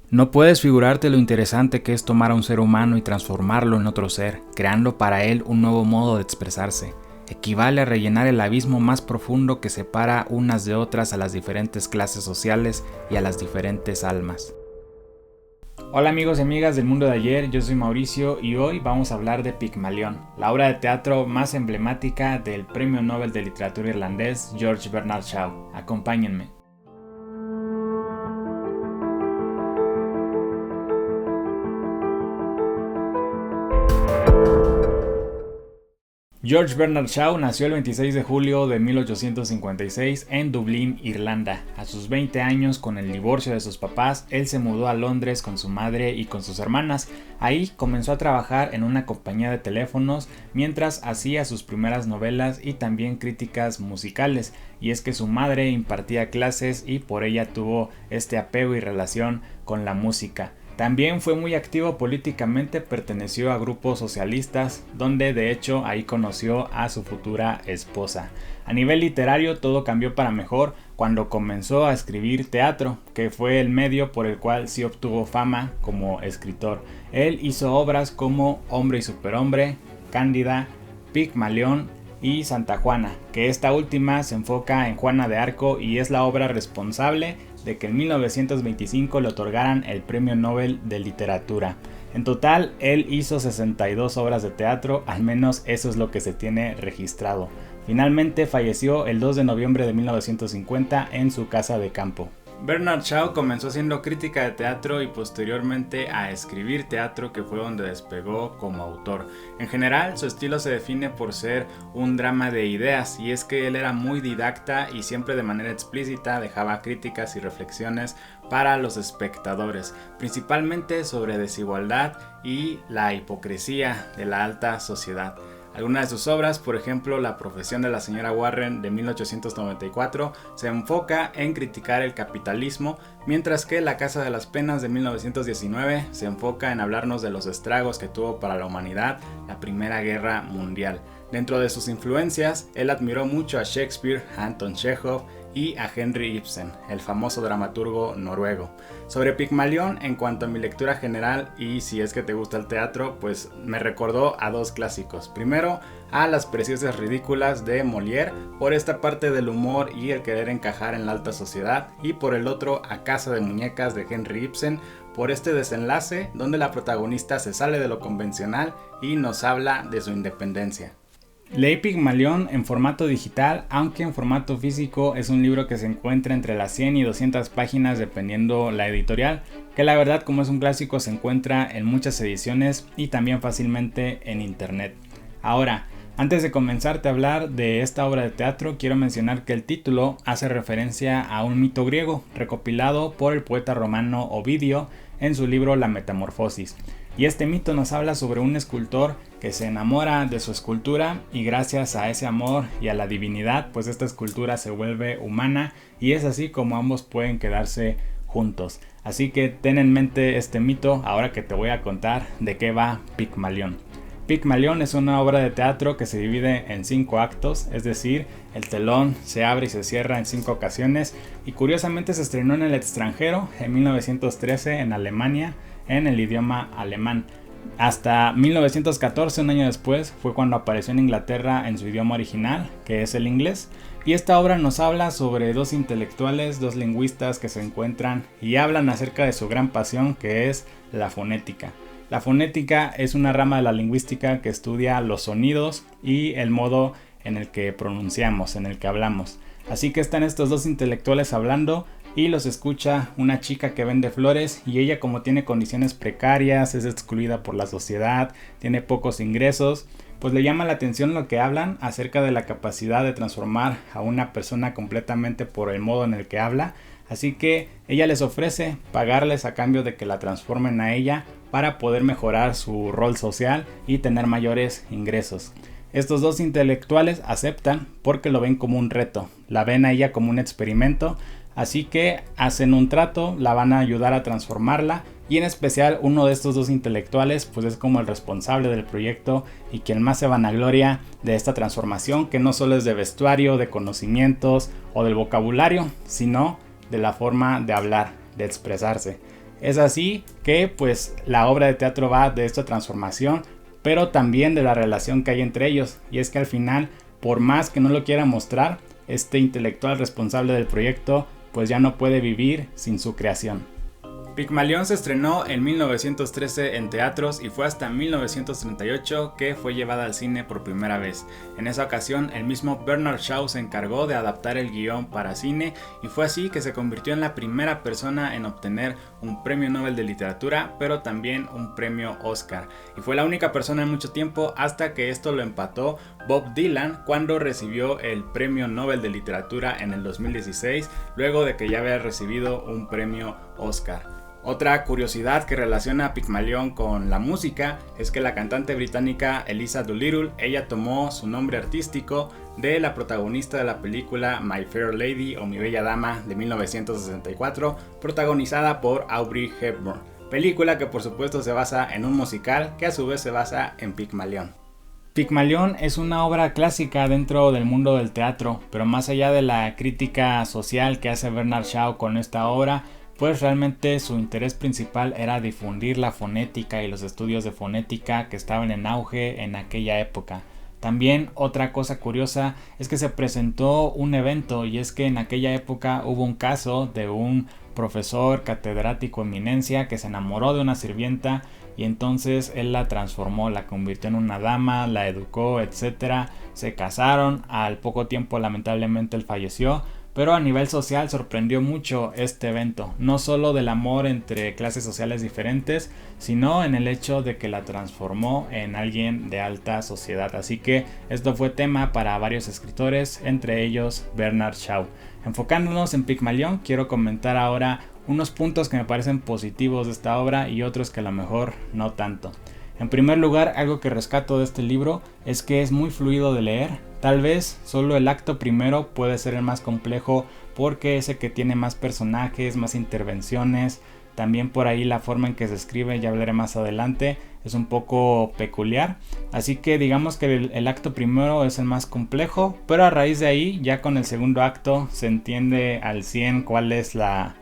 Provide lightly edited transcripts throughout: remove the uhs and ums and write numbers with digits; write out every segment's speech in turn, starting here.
No puedes figurarte lo interesante que es tomar a un ser humano y transformarlo en otro ser, creando para él un nuevo modo de expresarse. Equivale a rellenar el abismo más profundo que separa unas de otras a las diferentes clases sociales y a las diferentes almas. Hola amigos y amigas del mundo de ayer, yo soy Mauricio y hoy vamos a hablar de Pigmalión, la obra de teatro más emblemática del Premio Nobel de Literatura irlandés George Bernard Shaw. Acompáñenme. George Bernard Shaw nació el 26 de julio de 1856 en Dublín, Irlanda. A sus 20 años, con el divorcio de sus papás, él se mudó a Londres con su madre y con sus hermanas. Ahí comenzó a trabajar en una compañía de teléfonos mientras hacía sus primeras novelas y también críticas musicales. Y es que su madre impartía clases y por ella tuvo este apego y relación con la música. También fue muy activo políticamente, perteneció a grupos socialistas, donde de hecho ahí conoció a su futura esposa. A nivel literario todo cambió para mejor cuando comenzó a escribir teatro, que fue el medio por el cual sí obtuvo fama como escritor. Él hizo obras como Hombre y Superhombre, Cándida, Pigmalión y Santa Juana, que esta última se enfoca en Juana de Arco y es la obra responsable de que en 1925 le otorgaran el Premio Nobel de Literatura. En total, él hizo 62 obras de teatro, al menos eso es lo que se tiene registrado. Finalmente falleció el 2 de noviembre de 1950 en su casa de campo. Bernard Shaw comenzó haciendo crítica de teatro y posteriormente a escribir teatro, que fue donde despegó como autor. En general, su estilo se define por ser un drama de ideas, y es que él era muy didacta y siempre de manera explícita dejaba críticas y reflexiones para los espectadores, principalmente sobre desigualdad y la hipocresía de la alta sociedad. Algunas de sus obras, por ejemplo La profesión de la señora Warren de 1894, se enfoca en criticar el capitalismo, mientras que La casa de las penas de 1919 se enfoca en hablarnos de los estragos que tuvo para la humanidad la Primera Guerra Mundial. Dentro de sus influencias, él admiró mucho a Shakespeare, a Anton Chekhov y a Henrik Ibsen, el famoso dramaturgo noruego. Sobre Pigmalión, en cuanto a mi lectura general, y si es que te gusta el teatro, pues me recordó a dos clásicos. Primero, a Las preciosas ridículas de Molière, por esta parte del humor y el querer encajar en la alta sociedad, y por el otro, a Casa de muñecas de Henrik Ibsen, por este desenlace donde la protagonista se sale de lo convencional y nos habla de su independencia. Leí Pigmalión en formato digital, aunque en formato físico es un libro que se encuentra entre las 100 y 200 páginas dependiendo la editorial, que la verdad, como es un clásico, se encuentra en muchas ediciones y también fácilmente en internet. Ahora, antes de comenzarte a hablar de esta obra de teatro, quiero mencionar que el título hace referencia a un mito griego recopilado por el poeta romano Ovidio en su libro La Metamorfosis. Y este mito nos habla sobre un escultor que se enamora de su escultura y gracias a ese amor y a la divinidad, pues esta escultura se vuelve humana y es así como ambos pueden quedarse juntos. Así que ten en mente este mito ahora que te voy a contar de qué va Pigmalión. Pigmalión es una obra de teatro que se divide en 5 actos, es decir, el telón se abre y se cierra en 5 ocasiones y curiosamente se estrenó en el extranjero en 1913 en Alemania en el idioma alemán. Hasta 1914, un año después, fue cuando apareció en Inglaterra en su idioma original, que es el inglés. Y esta obra nos habla sobre dos intelectuales, dos lingüistas que se encuentran y hablan acerca de su gran pasión, que es la fonética. La fonética es una rama de la lingüística que estudia los sonidos y el modo en el que pronunciamos, en el que hablamos. Así que están estos dos intelectuales hablando y los escucha una chica que vende flores y ella, como tiene condiciones precarias, es excluida por la sociedad, tiene pocos ingresos, pues le llama la atención lo que hablan acerca de la capacidad de transformar a una persona completamente por el modo en el que habla. Así que ella les ofrece pagarles a cambio de que la transformen a ella para poder mejorar su rol social y tener mayores ingresos. Estos dos intelectuales aceptan porque lo ven como un reto, la ven a ella como un experimento, así que hacen un trato, la van a ayudar a transformarla y en especial uno de estos dos intelectuales pues es como el responsable del proyecto y quien más se vanagloria de esta transformación, que no solo es de vestuario, de conocimientos o del vocabulario, sino de la forma de hablar, de expresarse. Es así que pues la obra de teatro va de esta transformación, pero también de la relación que hay entre ellos, y es que al final, por más que no lo quiera mostrar, este intelectual responsable del proyecto pues ya no puede vivir sin su creación. Pigmalión se estrenó en 1913 en teatros y fue hasta 1938 que fue llevada al cine por primera vez. En esa ocasión, el mismo Bernard Shaw se encargó de adaptar el guión para cine y fue así que se convirtió en la primera persona en obtener un premio Nobel de literatura, pero también un premio Oscar. Y fue la única persona en mucho tiempo hasta que esto lo empató Bob Dylan cuando recibió el premio Nobel de literatura en el 2016, luego de que ya había recibido un premio Oscar. Otra curiosidad que relaciona a Pigmalión con la música es que la cantante británica Eliza Doolittle, ella tomó su nombre artístico de la protagonista de la película My Fair Lady o Mi Bella Dama de 1964, protagonizada por Audrey Hepburn, película que por supuesto se basa en un musical que a su vez se basa en Pigmalión. Pigmalión es una obra clásica dentro del mundo del teatro, pero más allá de la crítica social que hace Bernard Shaw con esta obra, pues realmente su interés principal era difundir la fonética y los estudios de fonética que estaban en auge en aquella época. También otra cosa curiosa es que se presentó un evento, y es que en aquella época hubo un caso de un profesor catedrático eminencia que se enamoró de una sirvienta y entonces él la transformó, la convirtió en una dama, la educó, etc. Se casaron, al poco tiempo lamentablemente él falleció. Pero a nivel social sorprendió mucho este evento, no solo del amor entre clases sociales diferentes, sino en el hecho de que la transformó en alguien de alta sociedad. Así que esto fue tema para varios escritores, entre ellos Bernard Shaw. Enfocándonos en Pigmalión, quiero comentar ahora unos puntos que me parecen positivos de esta obra y otros que a lo mejor no tanto. En primer lugar, algo que rescato de este libro es que es muy fluido de leer. Tal vez solo el acto primero puede ser el más complejo porque es el que tiene más personajes, más intervenciones. También por ahí la forma en que se escribe, ya hablaré más adelante, es un poco peculiar. Así que digamos que el acto primero es el más complejo, pero a raíz de ahí, ya con el segundo acto, se entiende al 100 cuál es la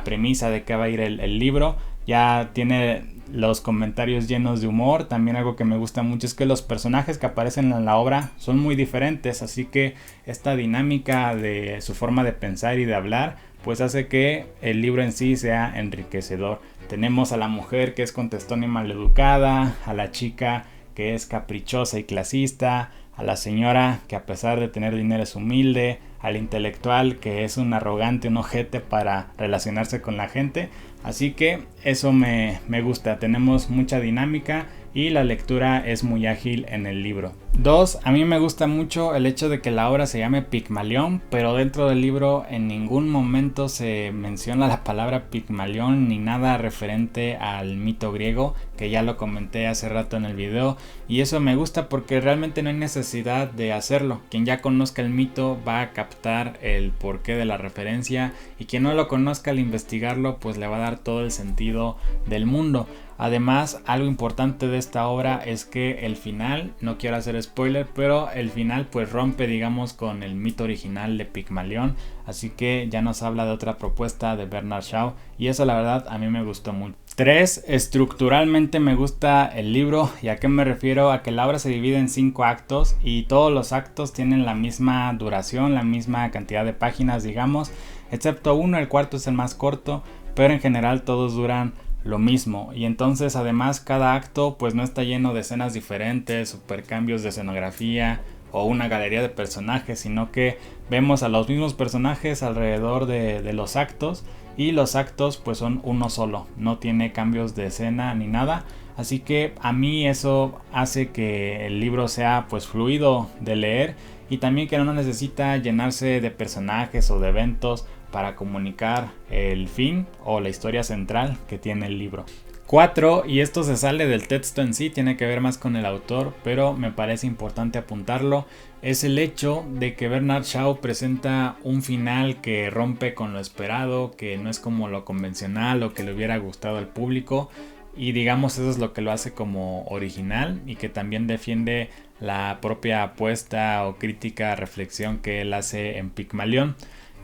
premisa de qué va a ir el libro. Ya tiene los comentarios llenos de humor. También algo que me gusta mucho es que los personajes que aparecen en la obra son muy diferentes, así que esta dinámica de su forma de pensar y de hablar pues hace que el libro en sí sea enriquecedor. Tenemos a la mujer que es contestona y maleducada, a la chica que es caprichosa y clasista, a la señora que a pesar de tener dinero es humilde, al intelectual que es un arrogante, un ojete para relacionarse con la gente. Así que eso me gusta, tenemos mucha dinámica y la lectura es muy ágil en el libro. 2. A mí me gusta mucho el hecho de que la obra se llame Pigmalión, pero dentro del libro en ningún momento se menciona la palabra Pigmalión ni nada referente al mito griego, que ya lo comenté hace rato en el video, y eso me gusta porque realmente no hay necesidad de hacerlo. Quien ya conozca el mito va a captar el porqué de la referencia, y quien no lo conozca al investigarlo pues le va a dar todo el sentido del mundo. Además, algo importante de esta obra es que el final, no quiero hacer spoiler, pero el final pues rompe digamos con el mito original de Pigmalión, así que ya nos habla de otra propuesta de Bernard Shaw y eso la verdad a mí me gustó mucho. 3. Estructuralmente me gusta el libro. ¿Y a qué me refiero? A que la obra se divide en 5 actos y todos los actos tienen la misma duración, la misma cantidad de páginas digamos, excepto uno, el cuarto es el más corto, pero en general todos duran lo mismo, y entonces además cada acto pues no está lleno de escenas diferentes, supercambios de escenografía o una galería de personajes, sino que vemos a los mismos personajes alrededor de los actos, y los actos pues son uno solo, no tiene cambios de escena ni nada, así que a mí eso hace que el libro sea pues fluido de leer, y también que no necesita llenarse de personajes o de eventos para comunicar el fin o la historia central que tiene el libro. 4. Y esto se sale del texto en sí, tiene que ver más con el autor, pero me parece importante apuntarlo, es el hecho de que Bernard Shaw presenta un final que rompe con lo esperado, que no es como lo convencional o que le hubiera gustado al público, y digamos eso es lo que lo hace como original y que también defiende la propia apuesta o crítica reflexión que él hace en Pigmalión.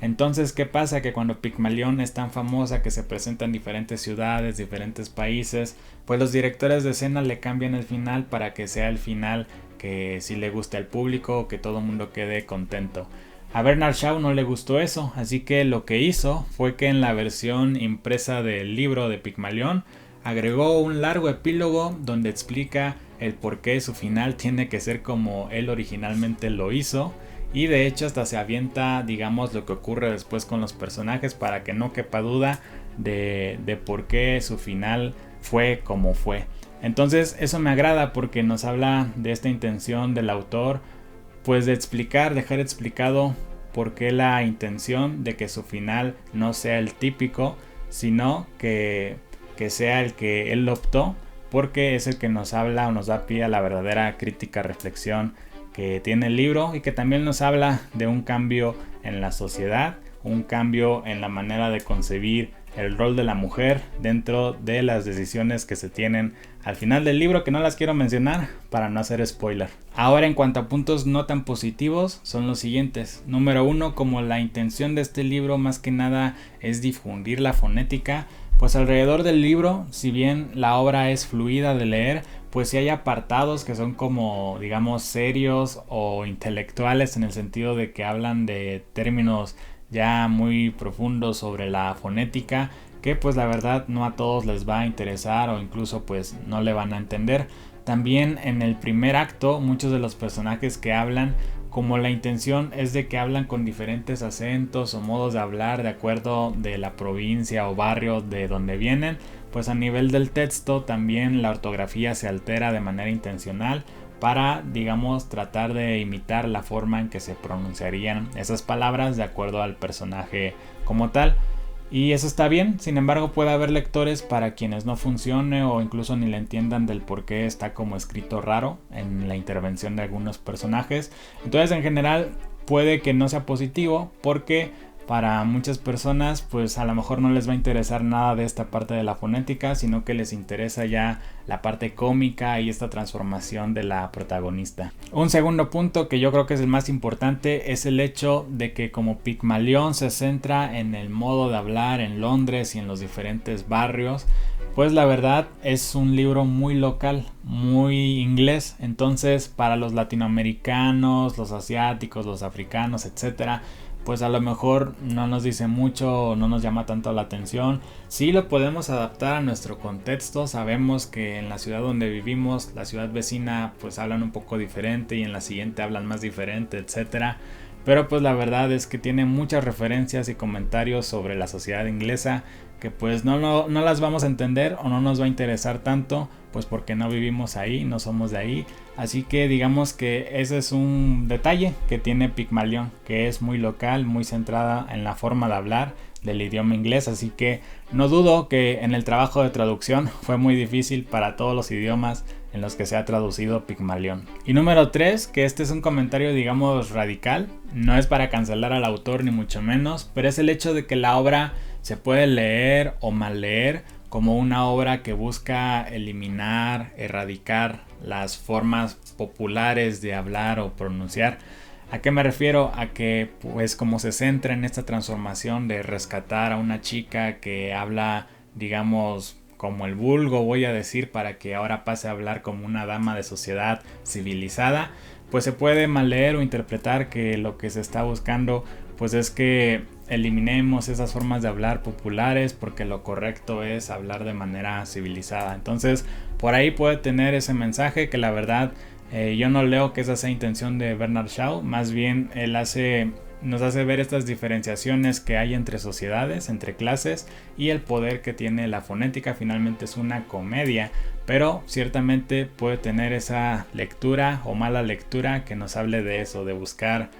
Entonces, ¿qué pasa? Que cuando Pigmalión es tan famosa que se presenta en diferentes ciudades, diferentes países, pues los directores de escena le cambian el final para que sea el final que sí le guste al público, que todo el mundo quede contento. A Bernard Shaw no le gustó eso, así que lo que hizo fue que en la versión impresa del libro de Pigmalión agregó un largo epílogo donde explica el por qué su final tiene que ser como él originalmente lo hizo. Y de hecho hasta se avienta, digamos, lo que ocurre después con los personajes para que no quepa duda de por qué su final fue como fue. Entonces eso me agrada porque nos habla de esta intención del autor, pues de explicar, dejar explicado por qué la intención de que su final no sea el típico, sino que sea el que él optó, porque es el que nos habla o nos da pie a la verdadera crítica, reflexión que tiene el libro, y que también nos habla de un cambio en la sociedad, un cambio en la manera de concebir el rol de la mujer dentro de las decisiones que se tienen al final del libro, que no las quiero mencionar para no hacer spoiler. Ahora, en cuanto a puntos no tan positivos, son los siguientes. Número 1, como la intención de este libro más que nada es difundir la fonética, pues alrededor del libro, si bien la obra es fluida de leer, pues sí hay apartados que son como, digamos, serios o intelectuales, en el sentido de que hablan de términos ya muy profundos sobre la fonética, que pues la verdad no a todos les va a interesar o incluso pues no le van a entender. También en el primer acto muchos de los personajes que hablan, como la intención es de que hablan con diferentes acentos o modos de hablar de acuerdo de la provincia o barrio de donde vienen, pues a nivel del texto también la ortografía se altera de manera intencional para, digamos, tratar de imitar la forma en que se pronunciarían esas palabras de acuerdo al personaje como tal. Y eso está bien, sin embargo puede haber lectores para quienes no funcione o incluso ni le entiendan del por qué está como escrito raro en la intervención de algunos personajes. Entonces en general puede que no sea positivo, porque para muchas personas pues a lo mejor no les va a interesar nada de esta parte de la fonética, sino que les interesa ya la parte cómica y esta transformación de la protagonista. Un segundo punto que yo creo que es el más importante es el hecho de que como Pigmalión se centra en el modo de hablar en Londres y en los diferentes barrios, pues la verdad es un libro muy local, muy inglés. Entonces para los latinoamericanos, los asiáticos, los africanos, etcétera, pues a lo mejor no nos dice mucho, no nos llama tanto la atención. Sí lo podemos adaptar a nuestro contexto, sabemos que en la ciudad donde vivimos, la ciudad vecina, pues hablan un poco diferente y en la siguiente hablan más diferente, etcétera. Pero pues la verdad es que tiene muchas referencias y comentarios sobre la sociedad inglesa que pues no las vamos a entender o no nos va a interesar tanto, pues porque no vivimos ahí, no somos de ahí. Así que digamos que ese es un detalle que tiene Pigmalión, que es muy local, muy centrada en la forma de hablar del idioma inglés. Así que no dudo que en el trabajo de traducción fue muy difícil para todos los idiomas en los que se ha traducido Pigmalión. Y número 3, que este es un comentario digamos radical, no es para cancelar al autor ni mucho menos, pero es el hecho de que la obra se puede leer o mal leer como una obra que busca eliminar, erradicar las formas populares de hablar o pronunciar. ¿A qué me refiero? A que pues como se centra en esta transformación de rescatar a una chica que habla, digamos, como el vulgo, voy a decir, para que ahora pase a hablar como una dama de sociedad civilizada, pues se puede mal leer o interpretar que lo que se está buscando pues es que eliminemos esas formas de hablar populares, porque lo correcto es hablar de manera civilizada. Entonces por ahí puede tener ese mensaje que la verdad yo no leo que esa sea intención de Bernard Shaw. Más bien él nos hace ver estas diferenciaciones que hay entre sociedades, entre clases, y el poder que tiene la fonética. Finalmente es una comedia, pero ciertamente puede tener esa lectura o mala lectura que nos hable de eso, de buscar,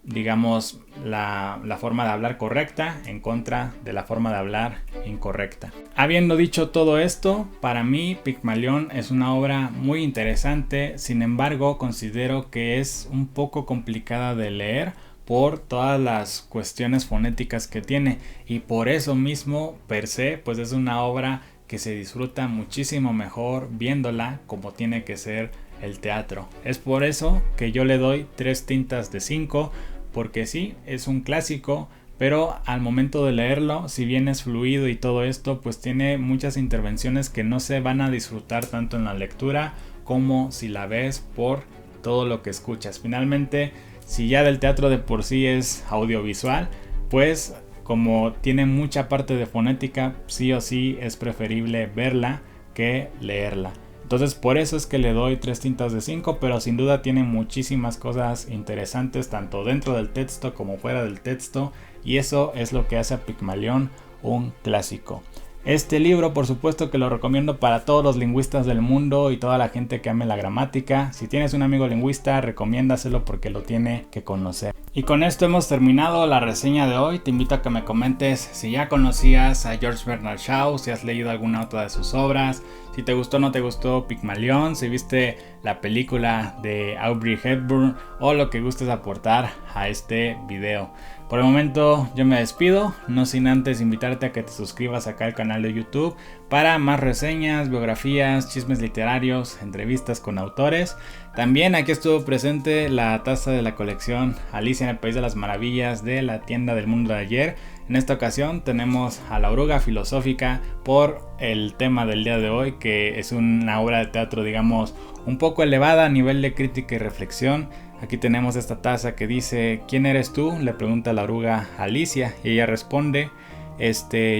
digamos, la forma de hablar correcta en contra de la forma de hablar incorrecta. Habiendo dicho todo esto, para mí Pigmalión es una obra muy interesante. Sin embargo, considero que es un poco complicada de leer por todas las cuestiones fonéticas que tiene, y por eso mismo per se pues es una obra que se disfruta muchísimo mejor viéndola como tiene que ser el teatro. Es por eso que yo le doy 3 tintas de 5, porque sí, es un clásico, pero al momento de leerlo, si bien es fluido y todo esto, pues tiene muchas intervenciones que no se van a disfrutar tanto en la lectura como si la ves por todo lo que escuchas. Finalmente, si ya del teatro de por sí es audiovisual, pues como tiene mucha parte de fonética, sí o sí es preferible verla que leerla. Entonces por eso es que le doy 3 tintas de 5, pero sin duda tiene muchísimas cosas interesantes tanto dentro del texto como fuera del texto, y eso es lo que hace a Pigmalión un clásico. Este libro, por supuesto que lo recomiendo para todos los lingüistas del mundo y toda la gente que ame la gramática. Si tienes un amigo lingüista, recomiéndaselo porque lo tiene que conocer. Y con esto hemos terminado la reseña de hoy. Te invito a que me comentes si ya conocías a George Bernard Shaw, si has leído alguna otra de sus obras, si te gustó o no te gustó Pigmalión, si viste la película de Audrey Hepburn o lo que gustes aportar a este video. Por el momento yo me despido, no sin antes invitarte a que te suscribas acá al canal de YouTube para más reseñas, biografías, chismes literarios, entrevistas con autores. También aquí estuvo presente la taza de la colección Alicia en el País de las Maravillas de la tienda del mundo de ayer. En esta ocasión tenemos a La Oruga Filosófica por el tema del día de hoy, que es una obra de teatro, digamos, un poco elevada a nivel de crítica y reflexión. Aquí tenemos esta taza que dice: ¿quién eres tú?, le pregunta la oruga a Alicia, y ella responde: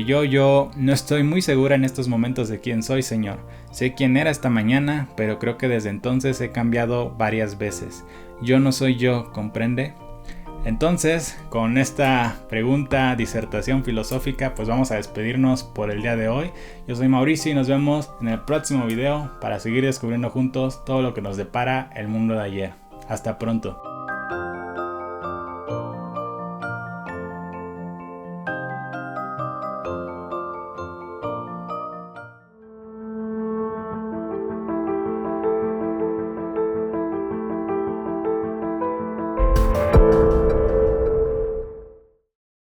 yo no estoy muy segura en estos momentos de quién soy, señor. Sé quién era esta mañana, pero creo que desde entonces he cambiado varias veces. Yo no soy yo, ¿comprende? Entonces, con esta pregunta, disertación filosófica, pues vamos a despedirnos por el día de hoy. Yo soy Mauricio y nos vemos en el próximo video para seguir descubriendo juntos todo lo que nos depara el mundo de ayer. Hasta pronto.